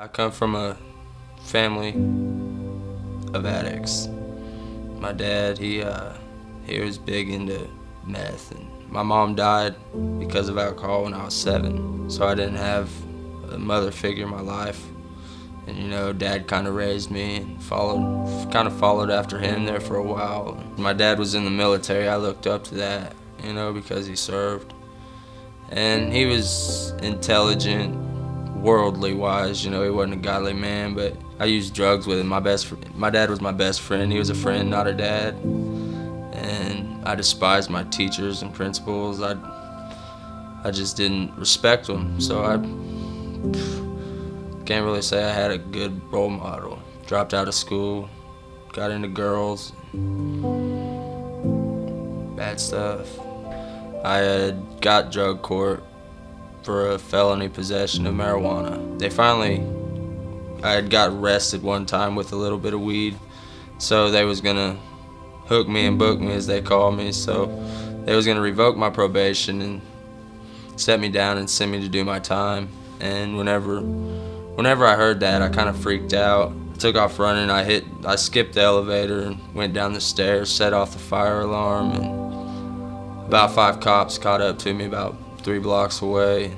I come from a family of addicts. My dad, he was big into meth, and my mom died because of alcohol when I was 7. So I didn't have a mother figure in my life. And Dad kind of raised me and followed after him there for a while. My dad was in the military. I looked up to that, because he served. And he was intelligent, worldly wise, he wasn't a godly man, but I used drugs with him. My dad was my best friend. He was a friend, not a dad. And I despised my teachers and principals. I just didn't respect them. So I can't really say I had a good role model. Dropped out of school, got into girls, bad stuff. I had got drug court for a felony possession of marijuana. I had got arrested one time with a little bit of weed, so they was gonna hook me and book me, as they call me. So they was gonna revoke my probation and set me down and send me to do my time. And whenever I heard that, I kind of freaked out. I took off running. I skipped the elevator and went down the stairs, set off the fire alarm, and about 5 cops caught up to me about 3 blocks away.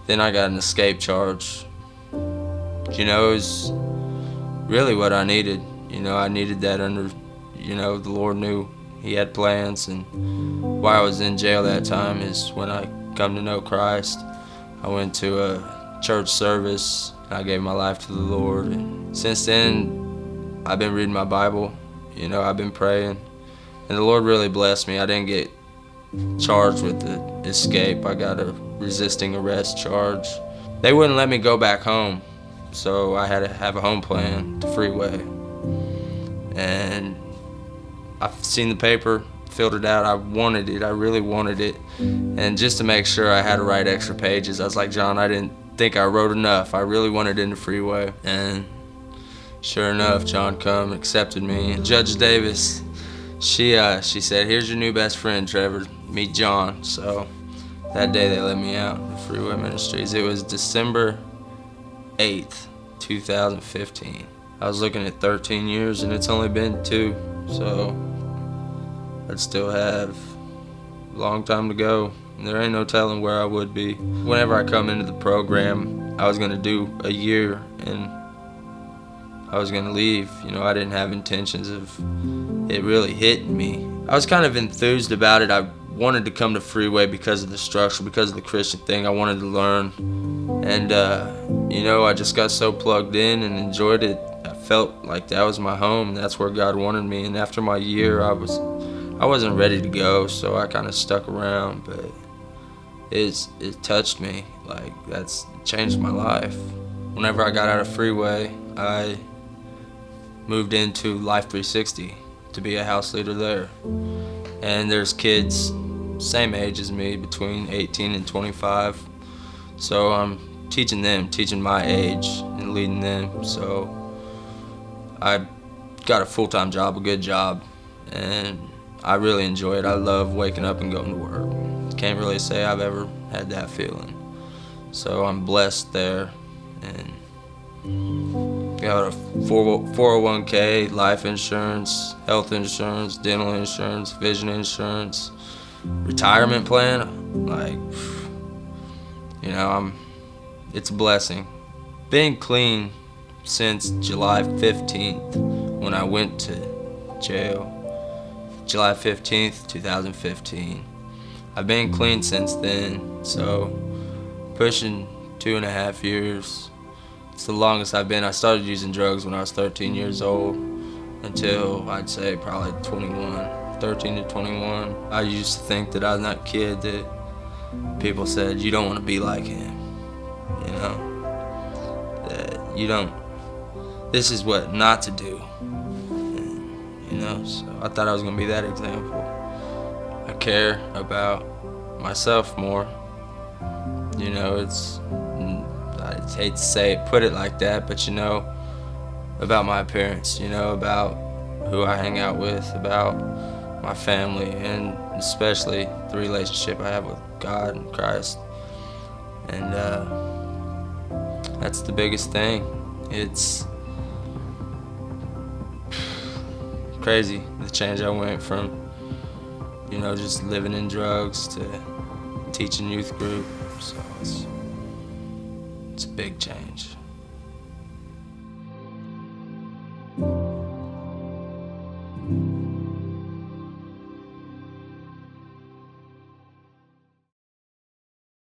Then I got an escape charge. It was really what I needed. I needed that under, the Lord knew He had plans. And while I was in jail that time is when I come to know Christ. I went to a church service and I gave my life to the Lord. And since then, I've been reading my Bible. I've been praying. And the Lord really blessed me. I didn't get charged with the escape. I got a resisting arrest charge. They wouldn't let me go back home, so I had to have a home plan to freeway. And I've seen the paper, filled it out. I wanted it. I really wanted it. And just to make sure I had to write extra pages, I was like, John, I didn't think I wrote enough. I really wanted in the freeway. And sure enough, John come, accepted me. And Judge Davis, she said, here's your new best friend, Trevor. Meet John. So that day they let me out of Freeway Ministries. It was December 8th, 2015. I was looking at 13 years and it's only been 2. So I'd still have a long time to go. And there ain't no telling where I would be. Whenever I come into the program, I was gonna do a year and I was gonna leave. I didn't have intentions of it really hitting me. I was kind of enthused about it. I wanted to come to Freeway because of the structure, because of the Christian thing. I wanted to learn. And, I just got so plugged in and enjoyed it. I felt like that was my home, and that's where God wanted me. And after my year, I wasn't ready to go, so I kind of stuck around. But it touched me. That's changed my life. Whenever I got out of Freeway, I moved into Life 360 to be a house leader there. And there's kids same age as me, between 18 and 25. So I'm teaching my age and leading them. So I got a full-time job, a good job, and I really enjoy it. I love waking up and going to work. Can't really say I've ever had that feeling. So I'm blessed there, and got a 401k, life insurance, health insurance, dental insurance, vision insurance, retirement plan. It's a blessing. Being clean since July 15th, when I went to jail, July 15th, 2015. I've been clean since then, so pushing 2.5 years. It's the longest I've been. I started using drugs when I was 13 years old until I'd say probably 21, 13 to 21. I used to think that I was that kid that people said, you don't want to be like him, that you don't, this is what not to do, and, so I thought I was going to be that example. I care about myself more, I hate to put it like that, but about my appearance, about who I hang out with, about my family, and especially the relationship I have with God and Christ. And That's the biggest thing. It's crazy, the change I went from, just living in drugs to teaching youth group. So it's a big change.